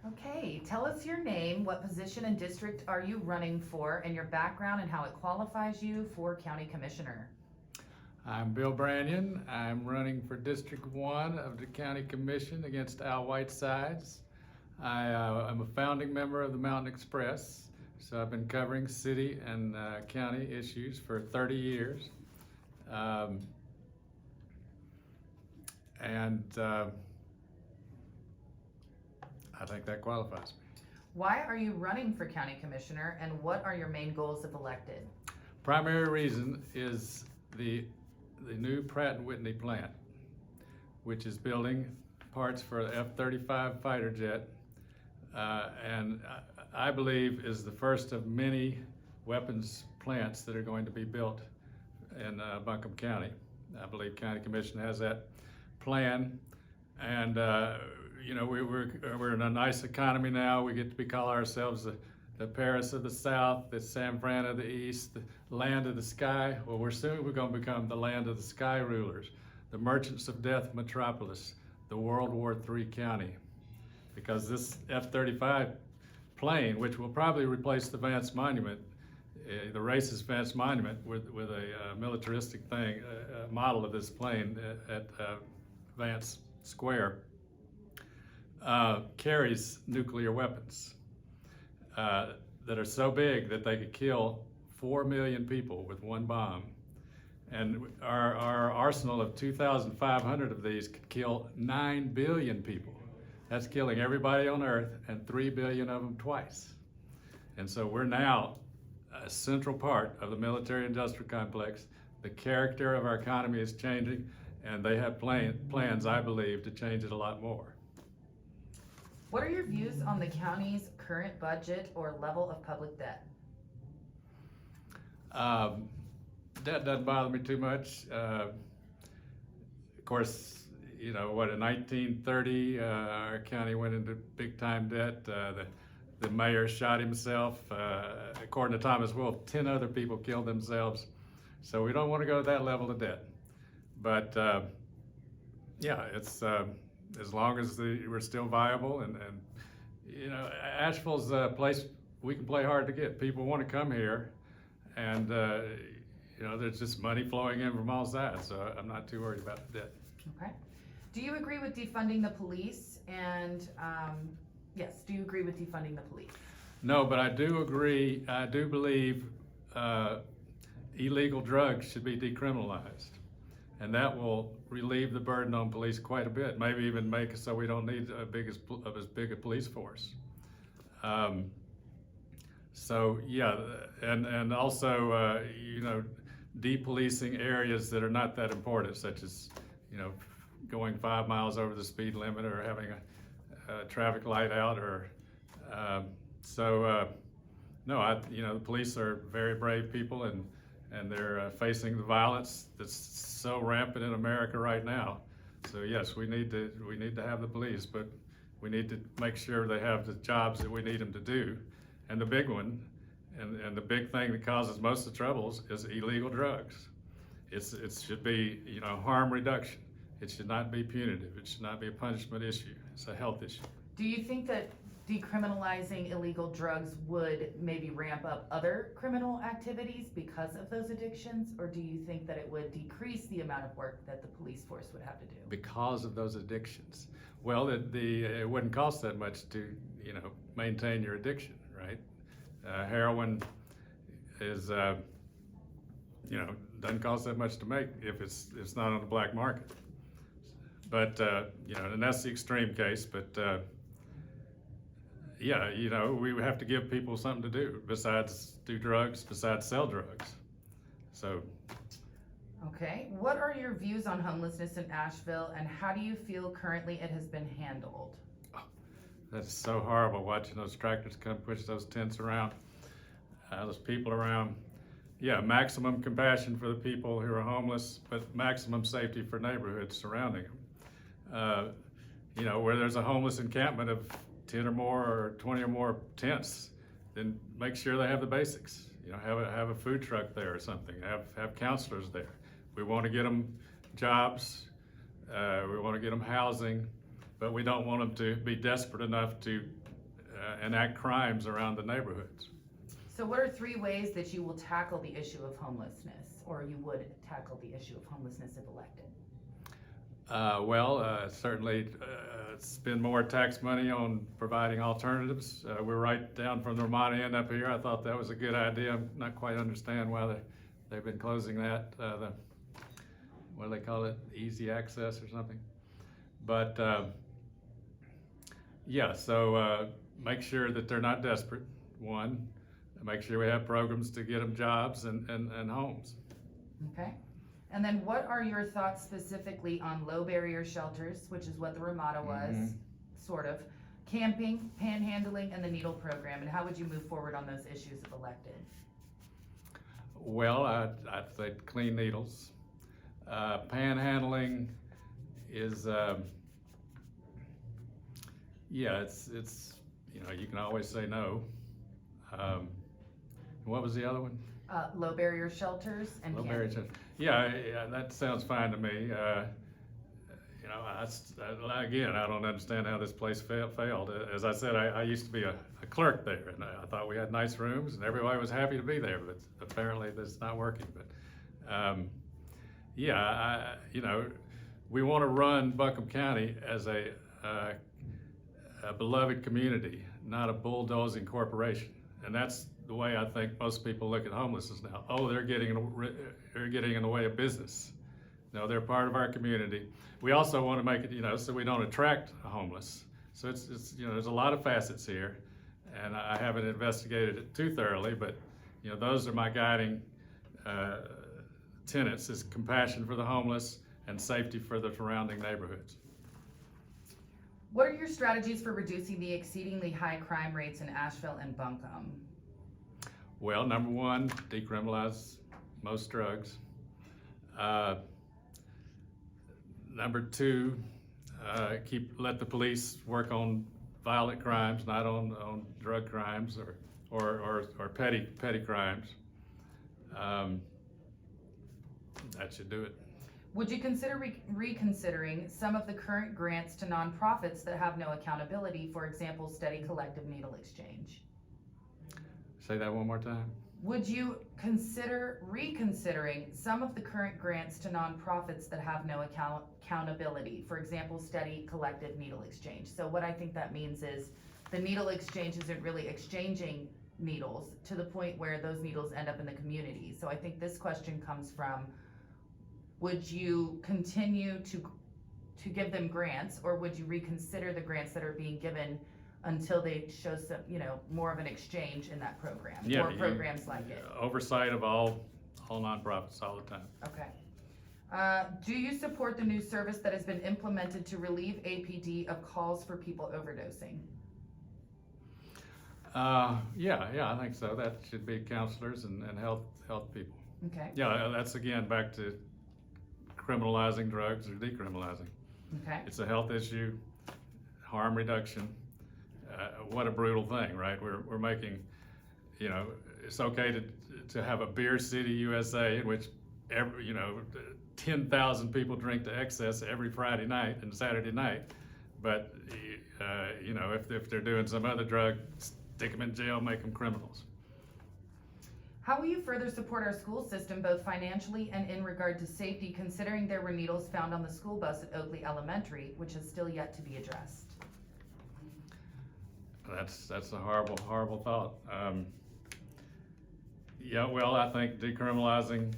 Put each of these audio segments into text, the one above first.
Okay, tell us your name, what position and district are you running for, and your background and how it qualifies you for county commissioner. I'm Bill Branyon. I'm running for District 1 of the County Commission against Al Whitesides. I'm a founding member of the Mountain Express, so I've been covering city and county issues for 30 years. I think that qualifies me. Why are you running for county commissioner, and what are your main goals if elected? Primary reason is the new Pratt & Whitney plant, which is building parts for the F-35 fighter jet, and I believe is the first of many weapons plants that are going to be built in Buncombe County. I believe County Commission has that plan, and you know, we're in a nice economy now. We get to call ourselves the Paris of the South, the San Fran of the East, the land of the sky. Well, we're going to become the land of the sky rulers, the merchants of death metropolis, the World War III county. Because this F-35 plane, which will probably replace the Vance Monument, the racist Vance Monument with a militaristic thing, a model of this plane at Vance Square, carries nuclear weapons that are so big that they could kill 4 million people with one bomb. And our arsenal of 2,500 of these could kill 9 billion people. That's killing everybody on Earth, and 3 billion of them twice. And so we're now a central part of the military-industrial complex. The character of our economy is changing, and they have plans, I believe, to change it a lot more. What are your views on the county's current budget or level of public debt? Debt doesn't bother me too much. Of course, you know what, in 1930, our county went into big-time debt. The mayor shot himself. According to Thomas Wolfe, 10 other people killed themselves. So we don't want to go to that level of debt. But yeah, it's as long as we're still viable, and you know, Asheville's a place we can play hard to get. People want to come here, and you know, there's just money flowing in from all sides, so I'm not too worried about the debt. Okay. Do you agree with defunding the police? And yes, do you agree with defunding the police? No, but I do agree. I do believe illegal drugs should be decriminalized. And that will relieve the burden on police quite a bit, maybe even make it so we don't need as big a police force. So yeah, and also you know, depolicing areas that are not that important, such as, you know, going 5 miles over the speed limit, or having a traffic light out, or no, you know, the police are very brave people, and they're facing the violence that's so rampant in America right now. So yes, we need to have the police, but we need to make sure they have the jobs that we need them to do. And the big one, and the big thing that causes most of the troubles, is illegal drugs. It should be, you know, harm reduction. It should not be punitive. It should not be a punishment issue. It's a health issue. Do you think that decriminalizing illegal drugs would maybe ramp up other criminal activities because of those addictions, or do you think that it would decrease the amount of work that the police force would have to do? Because of those addictions. Well, it wouldn't cost that much to, you know, maintain your addiction, right? Heroin is, you know, doesn't cost that much to make if it's not on the black market. But you know, and that's the extreme case. But yeah, you know, we have to give people something to do besides do drugs, besides sell drugs. So. Okay, what are your views on homelessness in Asheville, and how do you feel currently it has been handled? Oh, that's so horrible, watching those tractors come push those tents around, those people around. Yeah, maximum compassion for the people who are homeless, but maximum safety for neighborhoods surrounding them. You know, where there's a homeless encampment of 10 or more or 20 or more tents, then make sure they have the basics. You know, have a food truck there or something. Have counselors there. We want to get them jobs. We want to get them housing, but we don't want them to be desperate enough to enact crimes around the neighborhoods. So what are 3 ways that you will tackle the issue of homelessness, or you would tackle the issue of homelessness if elected? Certainly spend more tax money on providing alternatives. We're right down from the Vermont end up here. I thought that was a good idea. I'm not quite understand why they've been closing that. What do they call it? Easy access or something. But make sure that they're not desperate. One, make sure we have programs to get them jobs and homes. Okay. And then what are your thoughts specifically on low barrier shelters, which is what the Ramada was, sort of, camping, panhandling, and the needle program, and how would you move forward on those issues if elected? Well, I'd say clean needles. Panhandling is, it's you can always say no. What was the other one? Low barrier shelters and Low camping. barrier shelters. Yeah, that sounds fine to me. Again, I don't understand how this place failed. As I said, I used to be a clerk there, and I thought we had nice rooms, and everybody was happy to be there, but apparently that's not working. But we want to run Buncombe County as a beloved community, not a bulldozing corporation, and that's the way I think most people look at homelessness now. Oh, they're getting in the way of business. No, they're part of our community. We also want to make it, so we don't attract homeless. So it's there's a lot of facets here, and I haven't investigated it too thoroughly, but those are my guiding tenets: is compassion for the homeless and safety for the surrounding neighborhoods. What are your strategies for reducing the exceedingly high crime rates in Asheville and Buncombe? Well, number one, decriminalize most drugs. Number two, let the police work on violent crimes, not on drug crimes or petty crimes. That should do it. Would you consider reconsidering some of the current grants to nonprofits that have no accountability, for example, Steady Collective Needle Exchange? Say that one more time. Would you consider reconsidering some of the current grants to nonprofits that have no accountability? For example, Steady Collective Needle Exchange. So what I think that means is the needle exchange isn't really exchanging needles to the point where those needles end up in the community. So I think this question comes from, would you continue to give them grants, or would you reconsider the grants that are being given until they show some, more of an exchange in that program, or programs like it? Oversight of all nonprofits all the time. Okay. Do you support the new service that has been implemented to relieve APD of calls for people overdosing? I think so. That should be counselors and health people. Okay. Yeah, that's again back to criminalizing drugs or decriminalizing. Okay. It's a health issue, harm reduction. What a brutal thing, right? We're making, it's okay to have a beer city USA in which 10,000 people drink to excess every Friday night and Saturday night, but if they're doing some other drug, stick them in jail, make them criminals. How will you further support our school system, both financially and in regard to safety, considering there were needles found on the school bus at Oakley Elementary, which is still yet to be addressed? That's a horrible thought. I think decriminalizing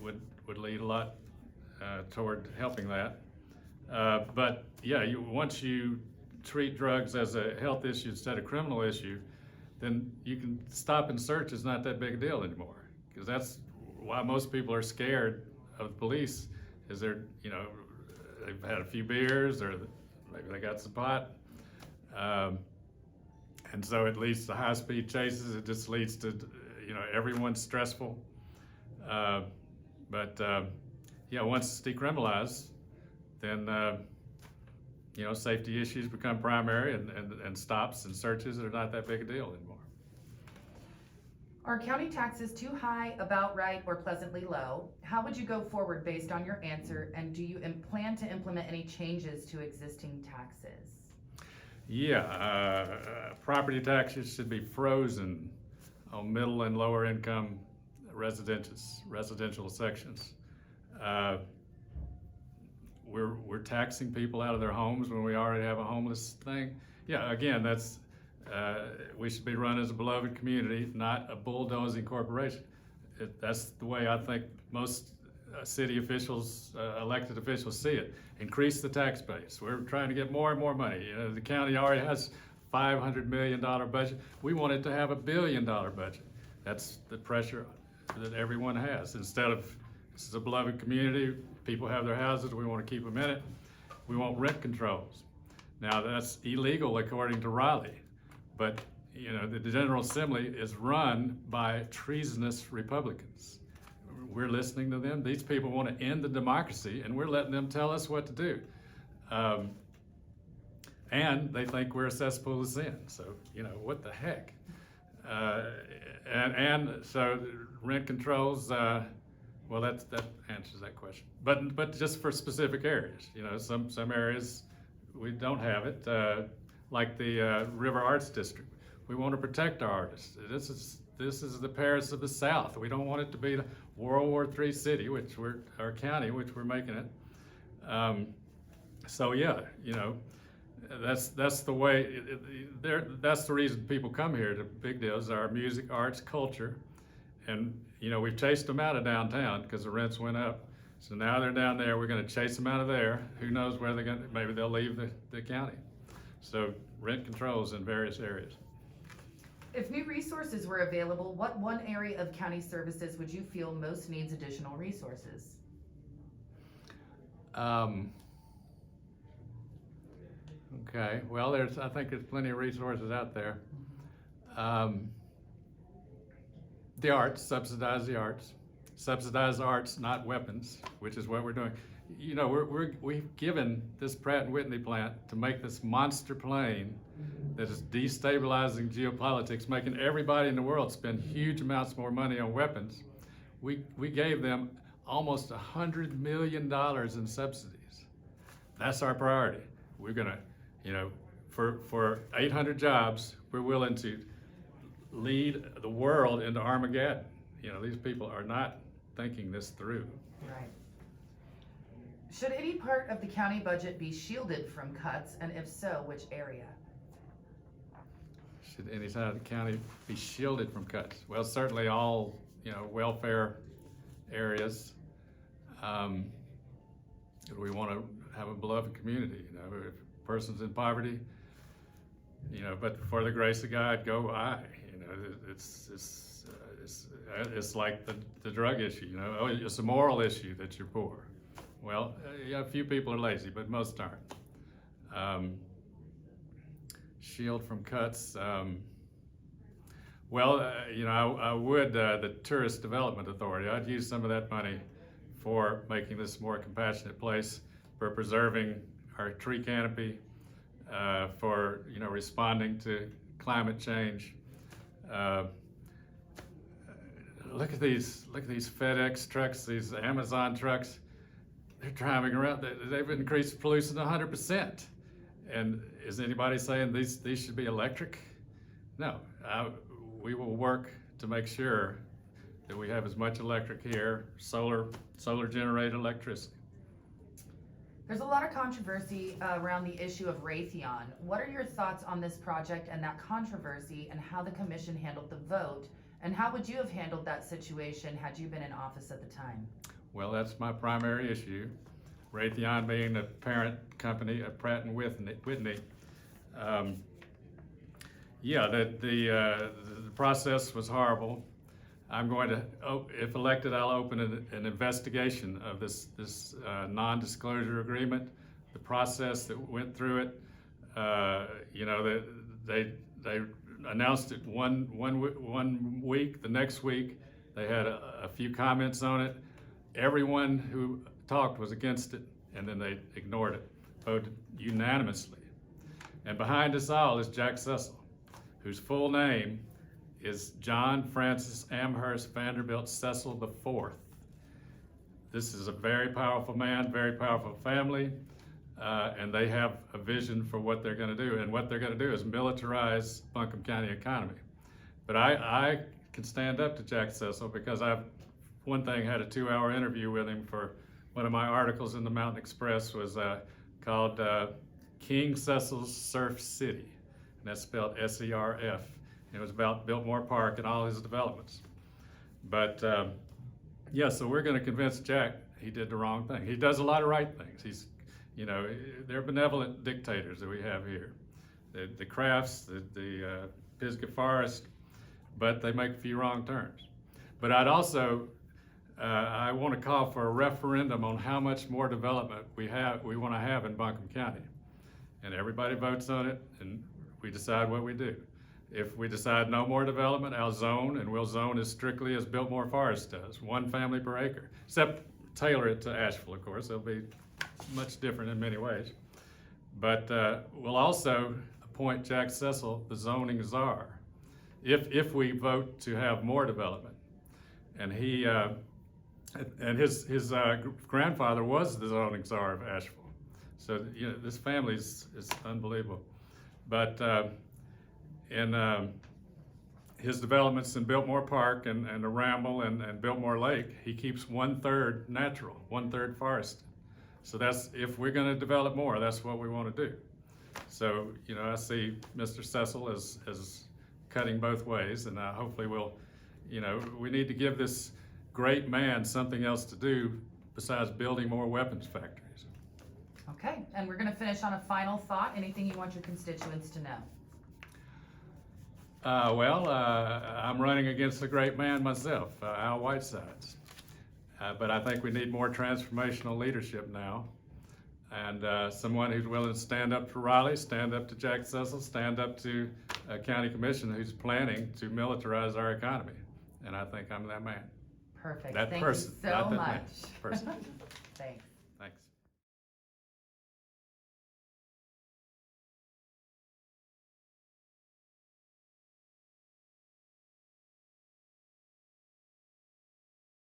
would lead a lot toward helping that. Once you treat drugs as a health issue instead of criminal issue, then you can stop and search is not that big a deal anymore. Because that's why most people are scared of the police, is they've had a few beers or maybe they got some pot. And so it leads to high-speed chases. It just leads to, everyone's stressful. Once it's decriminalized, then, safety issues become primary and stops and searches are not that big a deal anymore. Are county taxes too high, about right, or pleasantly low? How would you go forward based on your answer, and do you plan to implement any changes to existing taxes? Property taxes should be frozen on middle and lower income residential sections. We're taxing people out of their homes when we already have a homeless thing. Yeah, again, we should be run as a beloved community, not a bulldozing corporation. That's the way I think most city officials, elected officials see it. Increase the tax base. We're trying to get more and more money. You know, the county already has $500 million budget. We want it to have $1 billion budget. That's the pressure that everyone has. Instead of, this is a beloved community, people have their houses, we want to keep them in it. We want rent controls. Now that's illegal according to Raleigh, but you know, the General Assembly is run by treasonous Republicans. We're listening to them. These people want to end the democracy, and we're letting them tell us what to do. And they think we're a cesspool of sin. So, you know, what the heck? And so rent controls, well, that answers that question. But just for specific areas, you know, some areas we don't have it, like the River Arts District. We want to protect our artists. This is the Paris of the South. We don't want it to be the World War III city, our county, which we're making it. So yeah, you know, that's the way. That's the reason people come here to big deals. Our music, arts, culture, and you know, we've chased them out of downtown because the rents went up. So now they're down there. We're going to chase them out of there. Who knows where they're going? Maybe they'll leave the county. So rent controls in various areas. If new resources were available, what one area of county services would you feel most needs additional resources? Okay, well, I think there's plenty of resources out there. The arts, subsidize the arts. Subsidize arts, not weapons, which is what we're doing. You know, we've given this Pratt & Whitney plant to make this monster plane that is destabilizing geopolitics, making everybody in the world spend huge amounts more money on weapons. We gave them almost $100 million in subsidies. That's our priority. We're gonna, you know, for 800 jobs, we're willing to lead the world into Armageddon. You know, these people are not thinking this through. Right. Should any part of the county budget be shielded from cuts, and if so, which area? Should any side of the county be shielded from cuts? Well, certainly all, you know, welfare areas. We want to have a beloved community. You know, if a person's in poverty, you know, but for the grace of God, go I. You know, it's like the drug issue. You know, oh, it's a moral issue that you're poor. Well, yeah, a few people are lazy, but most aren't. Shield from cuts. You know, I would, the Tourist Development Authority, I'd use some of that money for making this a more compassionate place, for preserving our tree canopy, for, you know, responding to climate change. Look at these FedEx trucks, these Amazon trucks. They're driving around. They've increased pollution 100%. And is anybody saying these should be electric? No. We will work to make sure that we have as much electric here, solar generated electricity. There's a lot of controversy around the issue of Raytheon. What are your thoughts on this project and that controversy, and how the commission handled the vote? And how would you have handled that situation had you been in office at the time? Well, that's my primary issue. Raytheon being the parent company of Pratt & Whitney. The process was horrible. I'm going to, if elected, I'll open an investigation of this non-disclosure agreement, the process that went through it. You know, they announced it one week. The next week, they had a few comments on it. Everyone who talked was against it, and then they ignored it, voted unanimously. And behind us all is Jack Cecil, whose full name is John Francis Amherst Vanderbilt Cecil IV. This is a very powerful man, very powerful family. and they have a vision for what they're gonna do, and what they're gonna do is militarize Buncombe County economy. But I can stand up to Jack Cecil because I've, one thing, had a 2-hour interview with him for one of my articles in the Mountain Express was called King Cecil's Surf City, and that's spelled S-E-R-F. It was about Biltmore Park and all his developments. But yeah, so we're gonna convince Jack he did the wrong thing. He does a lot of right things. He's, you know, they're benevolent dictators that we have here. The Crafts, the Pisgah Forest, but they make a few wrong turns. But I'd also, I want to call for a referendum on how much more development we want to have in Buncombe County. And everybody votes on it, and we decide what we do. If we decide no more development, I'll zone, and we'll zone as strictly as Biltmore Forest does, 1 family per acre. Except tailor it to Asheville, of course. It'll be much different in many ways. But we'll also appoint Jack Cecil the zoning czar if we vote to have more development. And he and his grandfather was the zoning czar of Asheville. So, you know, this family is unbelievable. But in his developments in Biltmore Park and the Ramble and Biltmore Lake, he keeps 1/3 natural, 1/3 forest. So that's, if we're gonna develop more, that's what we wanna do. So, you know, I see Mr. Cecil as cutting both ways, and hopefully we'll, you know, we need to give this great man something else to do besides building more weapons factories. Okay, and we're gonna finish on a final thought. Anything you want your constituents to know? Well, I'm running against a great man myself, Al Whitesides. But I think we need more transformational leadership now. And someone who's willing to stand up to Raleigh, stand up to Jack Cecil, stand up to a county commission who's planning to militarize our economy. And I think I'm that man. Perfect. That Thank person, you so not that much. man. Person. Thanks. Thanks.